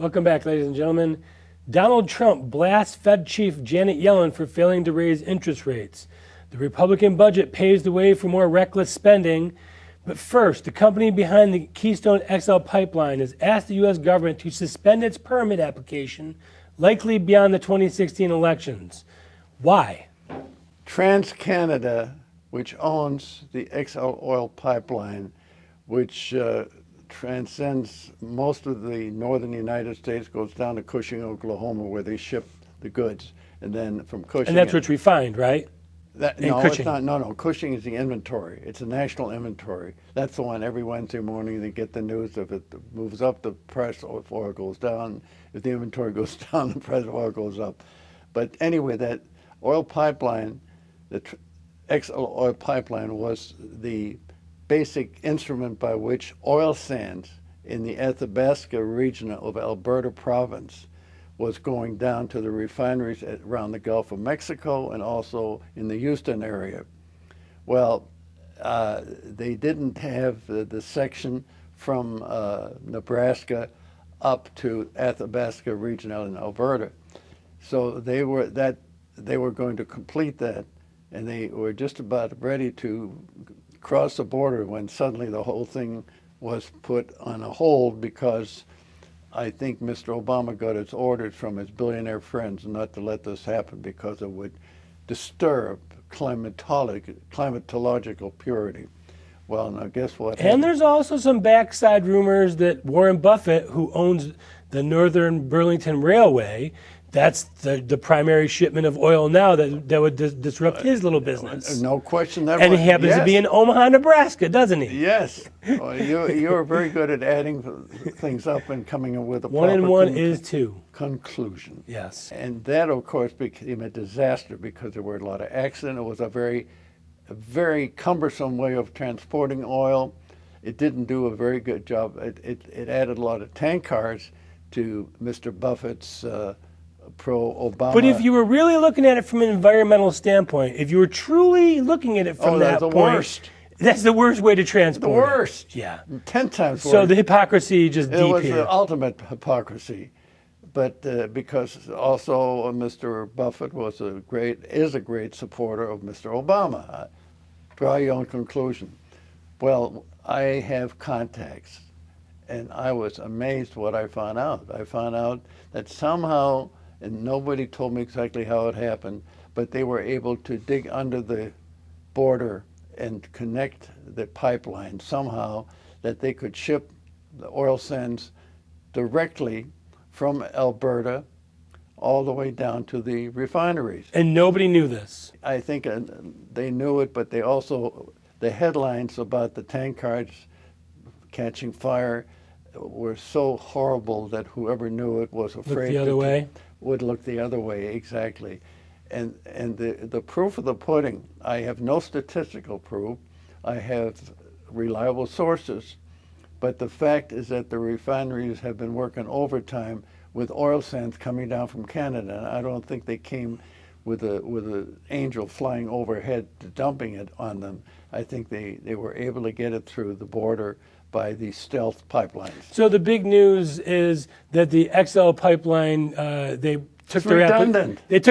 Welcome back, ladies and gentlemen. Donald Trump blasts Fed Chief Janet Yellen for failing to raise interest rates. The Republican budget paves the way for more reckless spending. But first, the company behind the Keystone XL pipeline has asked the U.S. government to suspend its permit application, likely beyond the 2016 elections. Why? TransCanada, which owns the XL oil pipeline, which transcends most of the northern United States, goes down to Cushing, Oklahoma, where they ship the goods, and then from Cushing. And that's what's refined, right? No, Cushing. It's not. No. Cushing is the inventory. It's a national inventory. That's the one every Wednesday morning they get the news. If it moves up, the price of oil goes down. If the inventory goes down, the price of oil goes up. But anyway, that oil pipeline, the XL oil pipeline, was the basic instrument by which oil sands in the Athabasca region of Alberta province was going down to the refineries around the Gulf of Mexico and also in the Houston area. Well, they didn't have the section from Nebraska up to Athabasca region out in Alberta. So they were going to complete that, and they were just about ready to cross the border when suddenly the whole thing was put on a hold because I think Mr. Obama got his orders from his billionaire friends not to let this happen because it would disturb climatological purity. Well, now guess what? And there's also some backside rumors that Warren Buffett, who owns the Northern Burlington Railway, that's the primary shipment of oil now that would disrupt his little business. No question. And he happens to be in Omaha, Nebraska, doesn't he? Yes. Well, you're very good at adding things up and coming up with a one and one is two. Conclusion. Yes. And that, of course, became a disaster because there were a lot of accidents. It was a very cumbersome way of transporting oil. It didn't do a very good job. It added a lot of tank cars to Mr. Buffett's pro-Obama. But if you were really looking at it from an environmental standpoint, if you were truly looking at it from that point, worst. That's the worst way to transport the worst. it. Yeah. 10 times worse. So the hypocrisy just deep here. It was the ultimate hypocrisy. But because also Mr. Buffett is a great supporter of Mr. Obama. Draw your own conclusion. Well, I have contacts, and I was amazed what I found out. I found out that somehow, and nobody told me exactly how it happened, but they were able to dig under the border and connect the pipeline somehow that they could ship the oil sands directly from Alberta all the way down to the refineries. And nobody knew this. I think they knew it, but they also, the headlines about the tank cars catching fire were so horrible that whoever knew it was afraid would look the other way, exactly. And the proof of the pudding, I have no statistical proof. I have reliable sources. But the fact is that the refineries have been working overtime with oil sands coming down from Canada. And I don't think they came with an angel flying overhead dumping it on them. I think they were able to get it through the border by these stealth pipelines. So the big news is that the XL pipeline, they took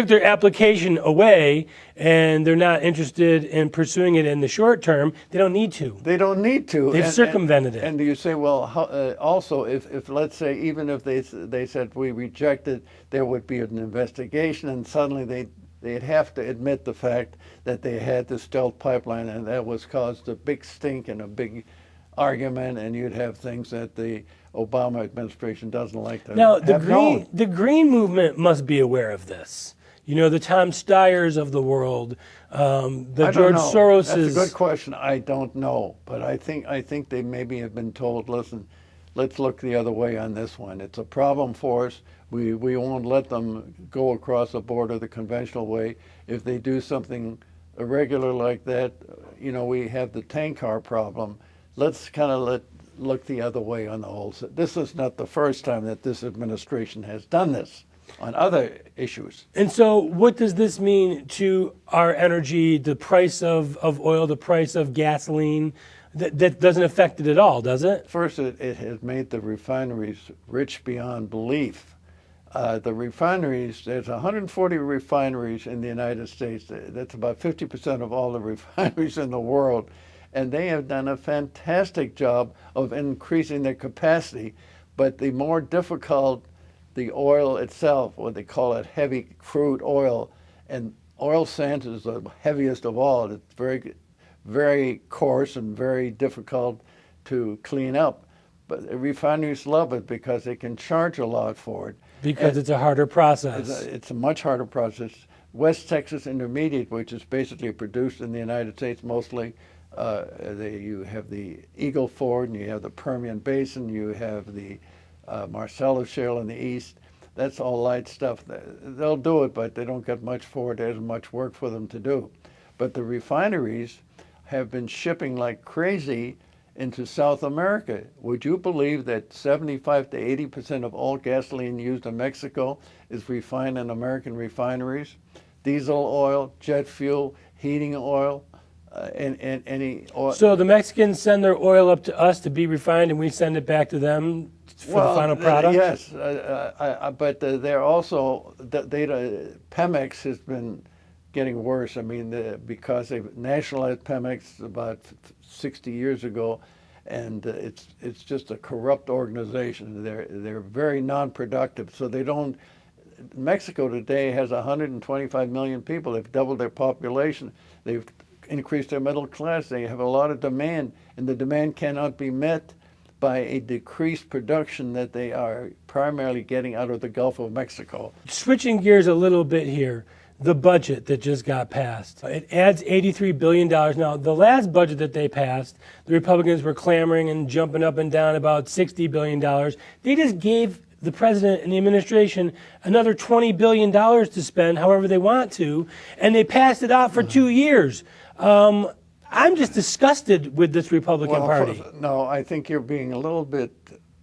their application away, and they're not interested in pursuing it in the short term. They don't need to. They don't need to. They've circumvented it. And you say, well, also, if let's say, even if they said we reject it, there would be an investigation, and suddenly they'd have to admit the fact that they had the stealth pipeline, and that was caused a big stink and a big argument, and you'd have things that the Obama administration doesn't like to now, have the Green movement must be aware of this. You know, the Tom Steyers of the world, the George Soroses. That's a good question. I don't know, but I think they maybe have been told, listen, let's look the other way on this one. It's a problem for us. We won't let them go across the border the conventional way. If they do something irregular like that, you know, we have the tank car problem. Let's kind of look the other way on the whole. This is not the first time that this administration has done this on other issues. And so what does this mean to our energy, the price of oil, the price of gasoline? that doesn't affect it at all, does it? First, it has made the refineries rich beyond belief. The refineries, there's 140 refineries in the United States. That's about 50% of all the refineries in the world. And they have done a fantastic job of increasing their capacity. But the more difficult the oil itself, what they call it heavy crude oil, and oil sands is the heaviest of all. It's very, very coarse and very difficult to clean up. But the refineries love it because they can charge a lot for it. Because it's a harder process. It's a much harder process. West Texas Intermediate, which is basically produced in the United States mostly, you have the Eagle Ford, and you have the Permian Basin, you have the Marcellus Shale in the east. That's all light stuff. They'll do it, but they don't get much for it. There isn't much work for them to do. But the refineries have been shipping like crazy into South America. Would you believe that 75 to 80% of all gasoline used in Mexico is refined in American refineries? Diesel oil, jet fuel, heating oil, and any oil. So the Mexicans send their oil up to us to be refined, and we send it back to them for the final product? Yes, but they're also, Pemex has been getting worse. I mean, because they nationalized Pemex about 60 years ago, and it's just a corrupt organization. They're very non-productive, so they don't. Mexico today has 125 million people. They've doubled their population. They've increased their middle class. They have a lot of demand, and the demand cannot be met by a decreased production that they are primarily getting out of the Gulf of Mexico. Switching gears a little bit here, the budget that just got passed. It adds $83 billion. Now, the last budget that they passed, the Republicans were clamoring and jumping up and down about $60 billion. They just gave the president and the administration another $20 billion to spend however they want to, and they passed it out for 2 years. I'm just disgusted with this Republican Party. No, I think you're being a little bit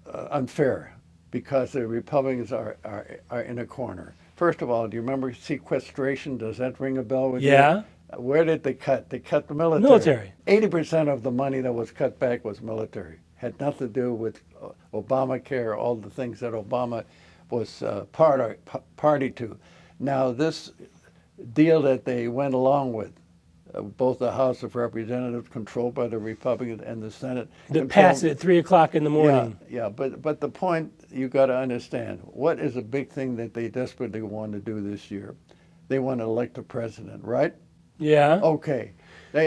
unfair because the Republicans are in a corner. First of all, do you remember sequestration? Does that ring a bell with you? Yeah. Where did they cut? They cut the military. Military. 80% of the money that was cut back was military. Had nothing to do with Obamacare, all the things that Obama was party to. Now, this deal that they went along with, both the House of Representatives controlled by the Republicans and the Senate. That passed it at 3 o'clock in the morning. Yeah, but the point you got to understand, what is a big thing that they desperately want to do this year? They want to elect a president, right? Yeah. Okay.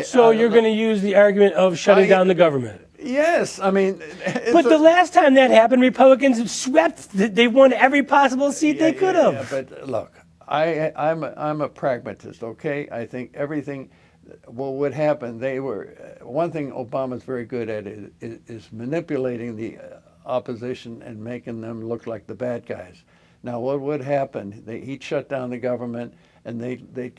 So you're going to use the argument of shutting down the government? Yes, I mean. But the last time that happened, Republicans swept. They won every possible seat they could have. Yeah, but look, I'm a pragmatist. Okay, I think everything. What would happen? One thing Obama's very good at is manipulating the opposition and making them look like the bad guys. Now, what would happen? He'd shut down the government, and they'd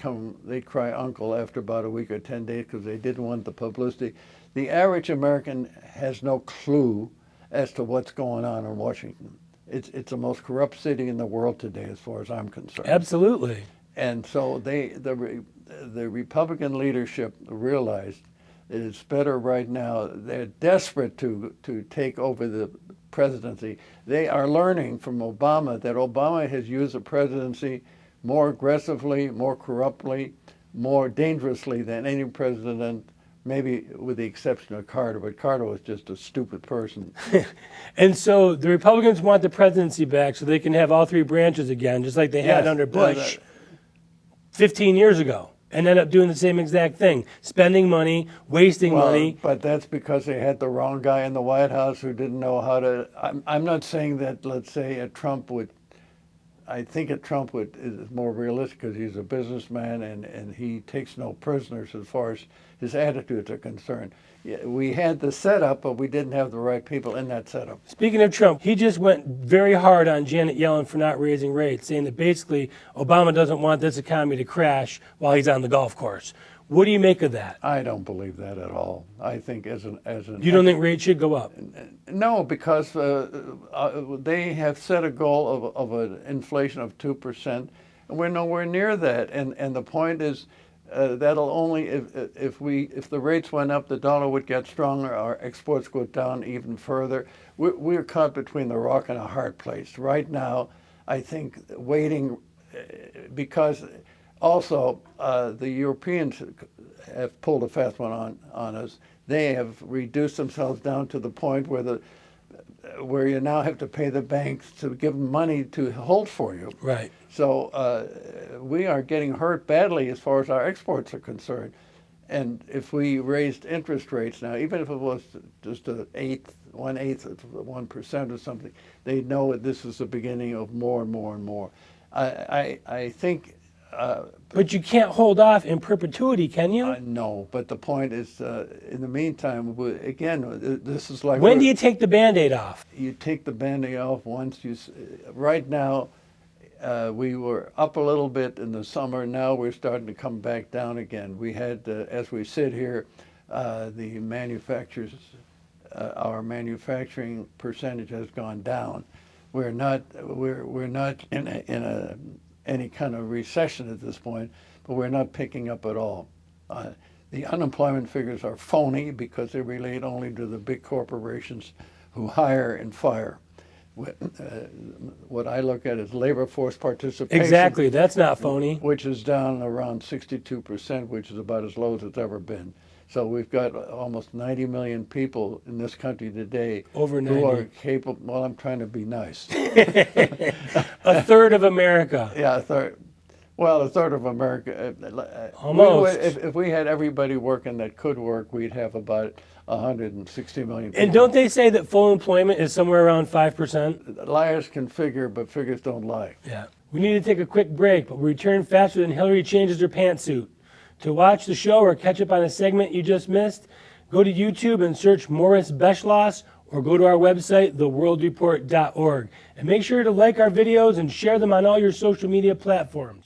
cry uncle after about a week or 10 days because they didn't want the publicity. The average American has no clue as to what's going on in Washington. It's the most corrupt city in the world today, as far as I'm concerned. Absolutely. And so the Republican leadership realized that it's better right now. They're desperate to take over the presidency. They are learning from Obama that Obama has used the presidency more aggressively, more corruptly, more dangerously than any president, maybe with the exception of Carter, but Carter was just a stupid person. And so the Republicans want the presidency back so they can have all three branches again, just like they had under Bush 15 years ago, and end up doing the same exact thing, spending money, wasting money. But that's because they had the wrong guy in the White House who didn't know how to. I'm not saying that, let's say, a Trump would. I think a Trump is more realistic because he's a businessman and he takes no prisoners as far as his attitudes are concerned. Yeah, we had the setup, but we didn't have the right people in that setup. Speaking of Trump, he just went very hard on Janet Yellen for not raising rates, saying that basically Obama doesn't want this economy to crash while he's on the golf course. What do you make of that? I don't believe that at all. I think as an you don't think rates should go up? No, because they have set a goal of an inflation of 2%, and we're nowhere near that. And the point is, that'll only if the rates went up, the dollar would get stronger. Our exports go down even further. We're caught between the rock and a hard place right now. I think waiting because also the Europeans have pulled a fast one on us. They have reduced themselves down to the point where you now have to pay the banks to give them money to hold for you. Right. So we are getting hurt badly as far as our exports are concerned. And if we raised interest rates now, even if it was just 1/8 of 1% or something, they know that this is the beginning of more and more and more. I think. But you can't hold off in perpetuity, can you? No, but the point is, in the meantime, again, this is like. When do you take the Band-Aid off? You take the Band-Aid off once you. Right now, we were up a little bit in the summer. Now we're starting to come back down again. We had, as we sit here, the manufacturers, our manufacturing percentage has gone down. We're not in any kind of recession at this point, but we're not picking up at all. The unemployment figures are phony because they relate only to the big corporations who hire and fire. What I look at is labor force participation. Exactly, that's not phony. Which is down around 62%, which is about as low as it's ever been. So we've got almost 90 million people in this country today Over 90. who are capable. Well, I'm trying to be nice. A third of America. Yeah, a third. Well, a third of America. Almost. If we had everybody working that could work, we'd have about 160 million people. And don't they say that full employment is somewhere around 5%? Liars can figure, but figures don't lie. Yeah. We need to take a quick break, but we return faster than Hillary changes her pantsuit. To watch the show or catch up on a segment you just missed, go to YouTube and search Morris Beschloss or go to our website, theworldreport.org. And make sure to like our videos and share them on all your social media platforms.